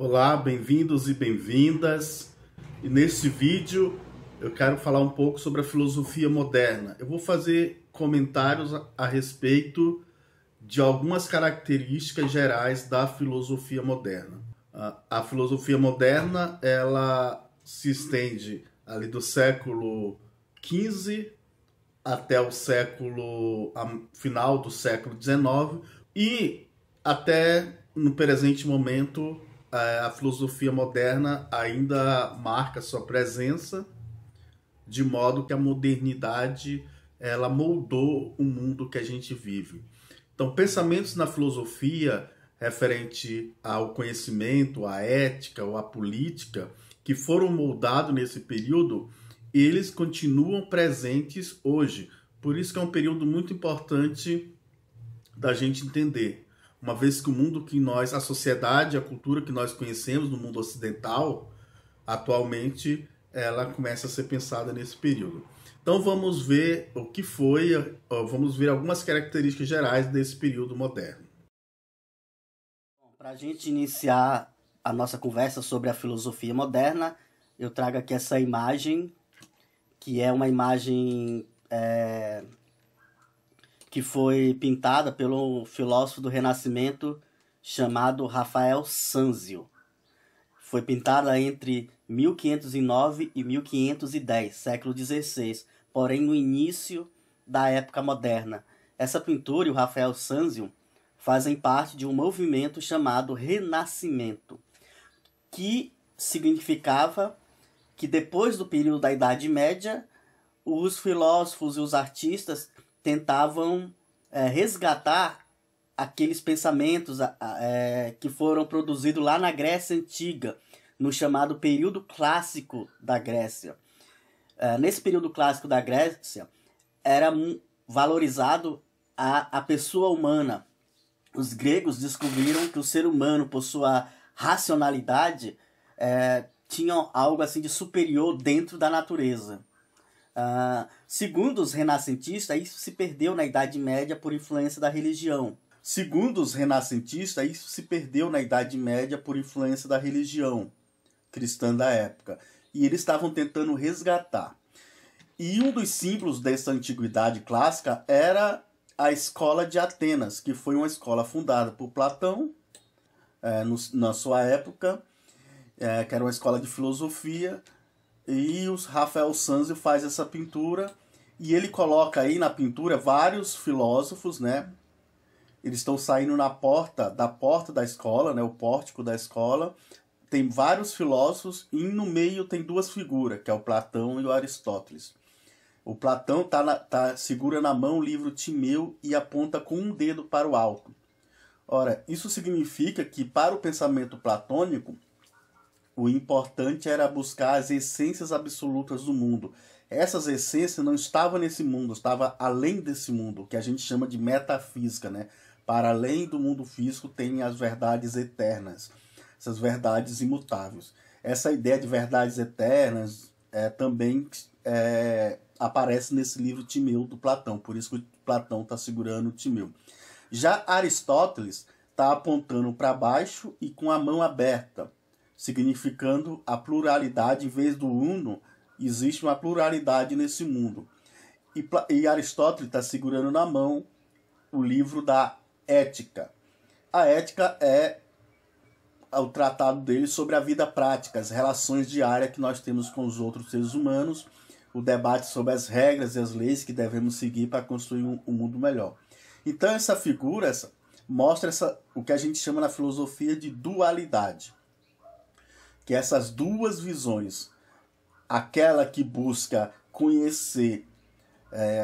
Olá, bem-vindos e bem-vindas. E neste vídeo eu quero falar um pouco sobre a filosofia moderna. Eu vou fazer comentários a respeito de algumas características gerais da filosofia moderna. A filosofia moderna, ela se estende ali do século XV até o final do século XIX e até no presente momento a filosofia moderna ainda marca sua presença, de modo que a modernidade ela moldou o mundo que a gente vive. Então, pensamentos na filosofia referente ao conhecimento, à ética ou à política, que foram moldados nesse período, eles continuam presentes hoje. Por isso que é um período muito importante da gente entender. Uma vez que o mundo que nós, a sociedade, a cultura que nós conhecemos no mundo ocidental, atualmente, ela começa a ser pensada nesse período. Então vamos ver o que foi, vamos ver algumas características gerais desse período moderno. Para a gente iniciar a nossa conversa sobre a filosofia moderna, eu trago aqui essa imagem, que é uma imagem que foi pintada pelo filósofo do Renascimento chamado Rafael Sanzio. Foi pintada entre 1509 e 1510, século XVI, porém no início da época moderna. Essa pintura e o Rafael Sanzio fazem parte de um movimento chamado Renascimento, que significava que depois do período da Idade Média, os filósofos e os artistas tentavam resgatar aqueles pensamentos que foram produzidos lá na Grécia Antiga, no chamado período clássico da Grécia. Nesse período clássico da Grécia, era valorizado a pessoa humana. Os gregos descobriram que o ser humano, por sua racionalidade, tinha algo assim de superior dentro da natureza. Segundo os renascentistas, isso se perdeu na Idade Média por influência da religião. Segundo os renascentistas, isso se perdeu na Idade Média por influência da religião cristã da época. E eles estavam tentando resgatar. E um dos símbolos dessa antiguidade clássica era a escola de Atenas, que foi uma escola fundada por Platão, na sua época, que era uma escola de filosofia. E o Rafael Sanzio faz essa pintura e ele coloca aí na pintura vários filósofos, né? Eles estão saindo da porta da escola, né? O pórtico da escola. Tem vários filósofos e no meio tem duas figuras, que é o Platão e o Aristóteles. O Platão segura na mão o livro Timeu e aponta com um dedo para o alto. Ora, isso significa que para o pensamento platônico, o importante era buscar as essências absolutas do mundo. Essas essências não estavam nesse mundo, estavam além desse mundo, que a gente chama de metafísica, né? Para além do mundo físico tem as verdades eternas, essas verdades imutáveis. Essa ideia de verdades eternas também aparece nesse livro Timeu do Platão, por isso que o Platão está segurando o Timeu. Já Aristóteles está apontando para baixo e com a mão aberta, significando a pluralidade. Em vez do uno, existe uma pluralidade nesse mundo. E Aristóteles está segurando na mão o livro da Ética. A Ética é o tratado dele sobre a vida prática, as relações diárias que nós temos com os outros seres humanos, o debate sobre as regras e as leis que devemos seguir para construir um mundo melhor. Então essa figura mostra o que a gente chama na filosofia de dualidade. Que essas duas visões, aquela que busca conhecer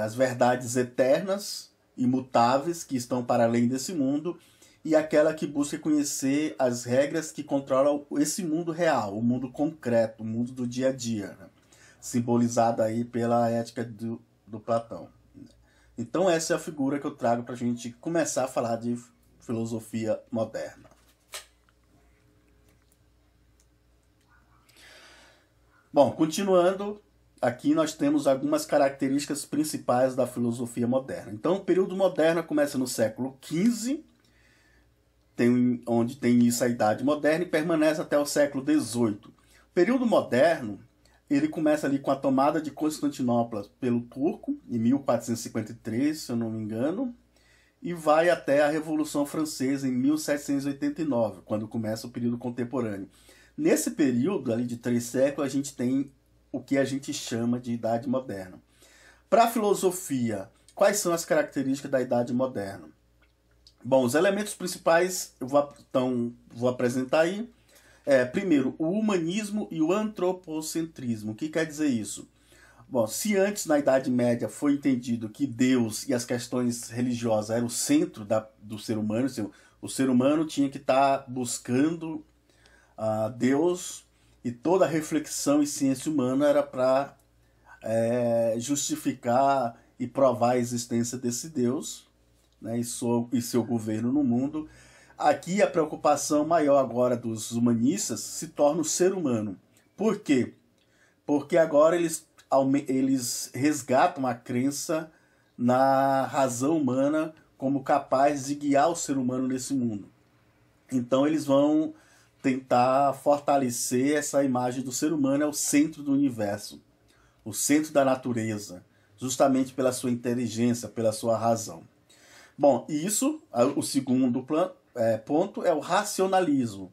as verdades eternas, imutáveis, que estão para além desse mundo, e aquela que busca conhecer as regras que controlam esse mundo real, o mundo concreto, o mundo do dia a dia, né? Simbolizada aí pela ética do Platão. Então essa é a figura que eu trago para a gente começar a falar de filosofia moderna. Bom, continuando, aqui nós temos algumas características principais da filosofia moderna. Então, o período moderno começa no século XV onde tem isso a Idade Moderna e permanece até o século XVIII. O período moderno, ele começa ali com a tomada de Constantinopla pelo turco, em 1453, se eu não me engano, e vai até a Revolução Francesa, em 1789, quando começa o período contemporâneo. Nesse período, ali de 3 séculos, a gente tem o que a gente chama de Idade Moderna. Para a filosofia, quais são as características da Idade Moderna? Bom, os elementos principais eu vou apresentar aí. Primeiro, o humanismo e o antropocentrismo. O que quer dizer isso? Bom, se antes, na Idade Média, foi entendido que Deus e as questões religiosas eram o centro do ser humano, o ser humano tinha que estar buscando Deus, e toda a reflexão e ciência humana era para justificar e provar a existência desse Deus, né, e seu governo no mundo. Aqui a preocupação maior agora dos humanistas se torna o ser humano. Por quê? Porque agora eles resgatam a crença na razão humana como capaz de guiar o ser humano nesse mundo. Então eles vão tentar fortalecer essa imagem do ser humano é o centro do universo, o centro da natureza, justamente pela sua inteligência, pela sua razão. Bom, isso, o segundo ponto é o racionalismo.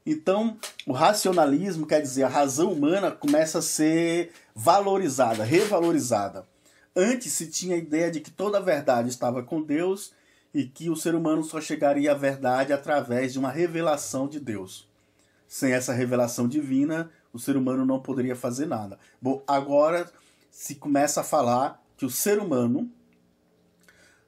Então, o racionalismo quer dizer a razão humana começa a ser valorizada, revalorizada. Antes se tinha a ideia de que toda a verdade estava com Deus e que o ser humano só chegaria à verdade através de uma revelação de Deus. Sem essa revelação divina, o ser humano não poderia fazer nada. Bom, agora se começa a falar que o ser humano,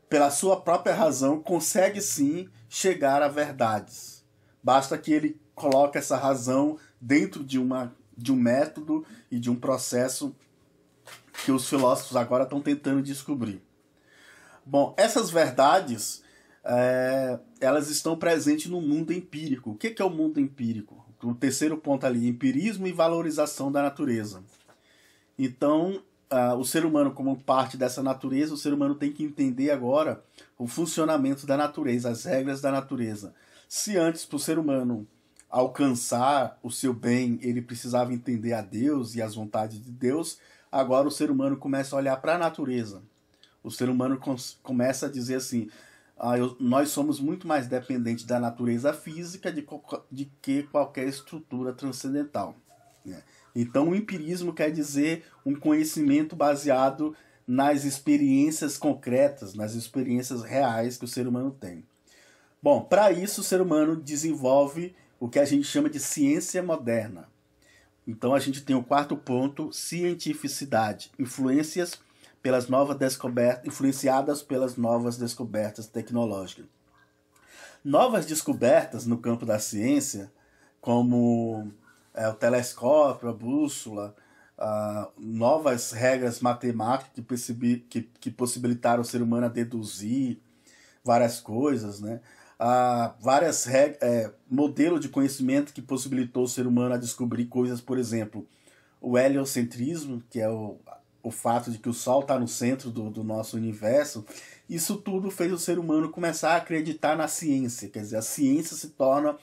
pela sua própria razão, consegue sim chegar a verdades. Basta que ele coloque essa razão dentro de um método e de um processo que os filósofos agora estão tentando descobrir. Bom, essas verdades, elas estão presentes no mundo empírico. O que é o mundo empírico? O terceiro ponto ali, empirismo e valorização da natureza. Então, o ser humano, como parte dessa natureza, o ser humano tem que entender agora o funcionamento da natureza, as regras da natureza. Se antes, para o ser humano alcançar o seu bem, ele precisava entender a Deus e as vontades de Deus, agora o ser humano começa a olhar para a natureza. O ser humano começa a dizer assim, nós somos muito mais dependentes da natureza física de que qualquer estrutura transcendental. Né? Então, o empirismo quer dizer um conhecimento baseado nas experiências concretas, nas experiências reais que o ser humano tem. Bom, para isso o ser humano desenvolve o que a gente chama de ciência moderna. Então a gente tem o quarto ponto, cientificidade, influenciadas pelas novas descobertas tecnológicas. Novas descobertas no campo da ciência, como o telescópio, a bússola, novas regras matemáticas que possibilitaram o ser humano a deduzir várias coisas, né? Várias modelos de conhecimento que possibilitou o ser humano a descobrir coisas, por exemplo, o heliocentrismo, que é o fato de que o Sol está no centro do nosso universo. Isso tudo fez o ser humano começar a acreditar na ciência, quer dizer, a ciência se torna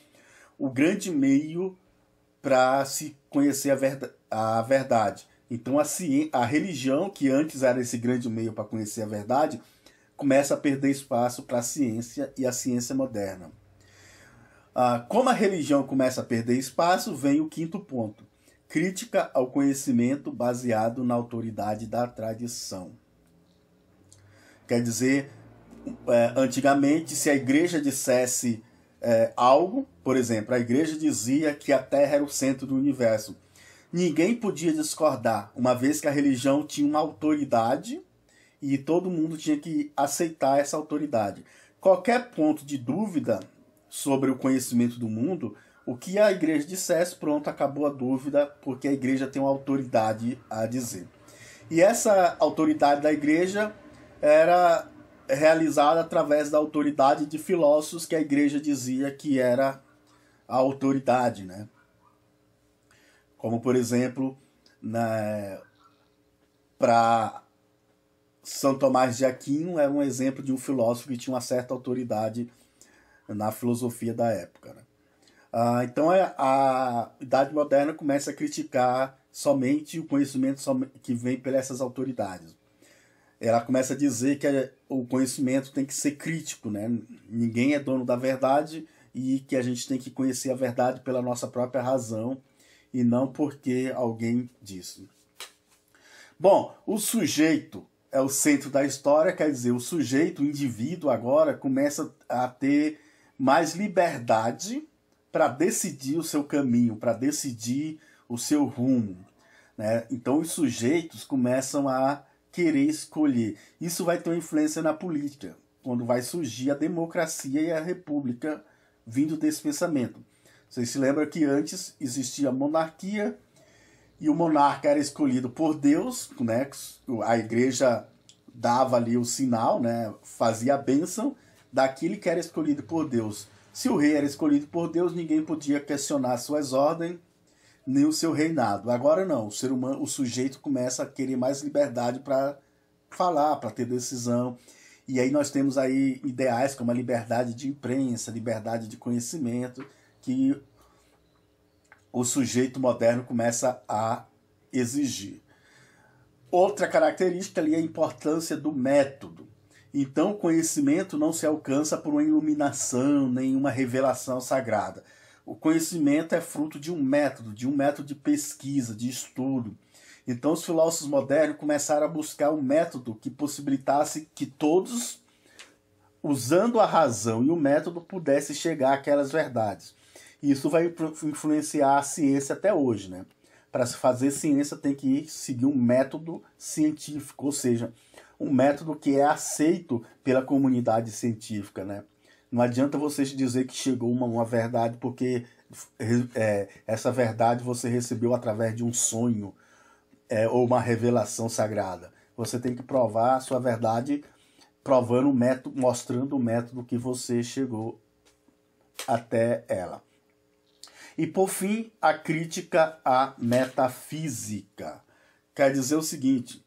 o grande meio para se conhecer a verdade. Então a religião, que antes era esse grande meio para conhecer a verdade, começa a perder espaço para a ciência e a ciência moderna. Como a religião começa a perder espaço, vem o quinto ponto. Crítica ao conhecimento baseado na autoridade da tradição. Quer dizer, antigamente, se a igreja dissesse algo, por exemplo, a igreja dizia que a Terra era o centro do universo. Ninguém podia discordar, uma vez que a religião tinha uma autoridade e todo mundo tinha que aceitar essa autoridade. Qualquer ponto de dúvida sobre o conhecimento do mundo, o que a igreja dissesse, pronto, acabou a dúvida, porque a igreja tem uma autoridade a dizer. E essa autoridade da igreja era realizada através da autoridade de filósofos que a igreja dizia que era a autoridade, né? Como, por exemplo, para São Tomás de Aquino, era um exemplo de um filósofo que tinha uma certa autoridade na filosofia da época, né? Então a Idade Moderna começa a criticar somente o conhecimento que vem pelas essas autoridades. Ela começa a dizer que o conhecimento tem que ser crítico, né? Ninguém é dono da verdade e que a gente tem que conhecer a verdade pela nossa própria razão e não porque alguém disse. Bom, o sujeito é o centro da história, quer dizer, o sujeito, o indivíduo agora começa a ter mais liberdade para decidir o seu caminho, para decidir o seu rumo, né? Então os sujeitos começam a querer escolher. Isso vai ter uma influência na política, quando vai surgir a democracia e a república vindo desse pensamento. Vocês se lembram que antes existia a monarquia e o monarca era escolhido por Deus, né? A igreja dava ali o sinal, né? Fazia a bênção daquele que era escolhido por Deus. Se o rei era escolhido por Deus, ninguém podia questionar suas ordens, nem o seu reinado. Agora não, o ser humano, o sujeito começa a querer mais liberdade para falar, para ter decisão. E aí nós temos aí ideais como a liberdade de imprensa, liberdade de conhecimento, que o sujeito moderno começa a exigir. Outra característica ali é a importância do método. Então, o conhecimento não se alcança por uma iluminação, nem uma revelação sagrada. O conhecimento é fruto de um método de pesquisa, de estudo. Então, os filósofos modernos começaram a buscar um método que possibilitasse que todos, usando a razão e o método, pudessem chegar àquelas verdades. E isso vai influenciar a ciência até hoje, né? Para se fazer ciência tem que seguir um método científico, ou seja, um método que é aceito pela comunidade científica, né? Não adianta você dizer que chegou uma verdade porque essa verdade você recebeu através de um sonho ou uma revelação sagrada. Você tem que provar a sua verdade provando o método, mostrando o método que você chegou até ela. E por fim, a crítica à metafísica. Quer dizer o seguinte: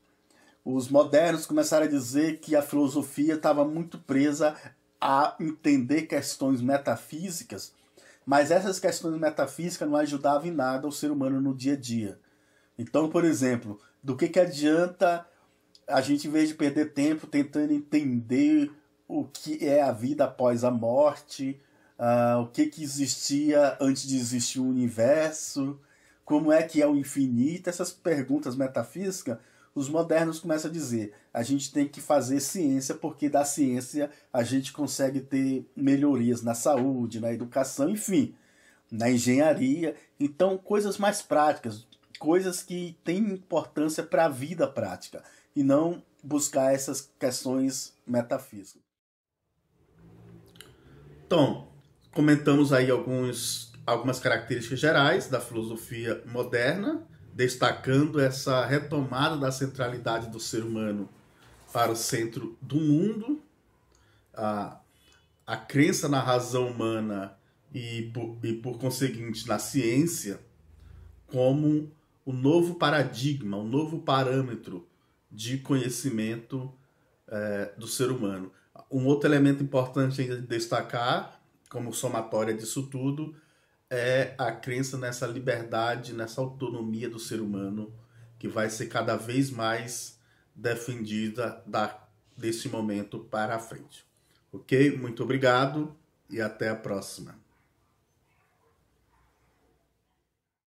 os modernos começaram a dizer que a filosofia estava muito presa a entender questões metafísicas, mas essas questões metafísicas não ajudavam em nada o ser humano no dia a dia. Então, por exemplo, do que adianta a gente, em vez de perder tempo tentando entender o que é a vida após a morte, o que existia antes de existir o universo, como é que é o infinito, essas perguntas metafísicas, os modernos começam a dizer: a gente tem que fazer ciência, porque da ciência a gente consegue ter melhorias na saúde, na educação, enfim, na engenharia. Então, coisas mais práticas, coisas que têm importância para a vida prática, e não buscar essas questões metafísicas. Então, comentamos aí algumas características gerais da filosofia moderna, destacando essa retomada da centralidade do ser humano para o centro do mundo, a crença na razão humana e por conseguinte, na ciência, como o novo paradigma, o novo parâmetro de conhecimento do ser humano. Um outro elemento importante ainda de destacar, como somatória disso tudo, é a crença nessa liberdade, nessa autonomia do ser humano, que vai ser cada vez mais defendida desse momento para a frente. Ok? Muito obrigado e até a próxima.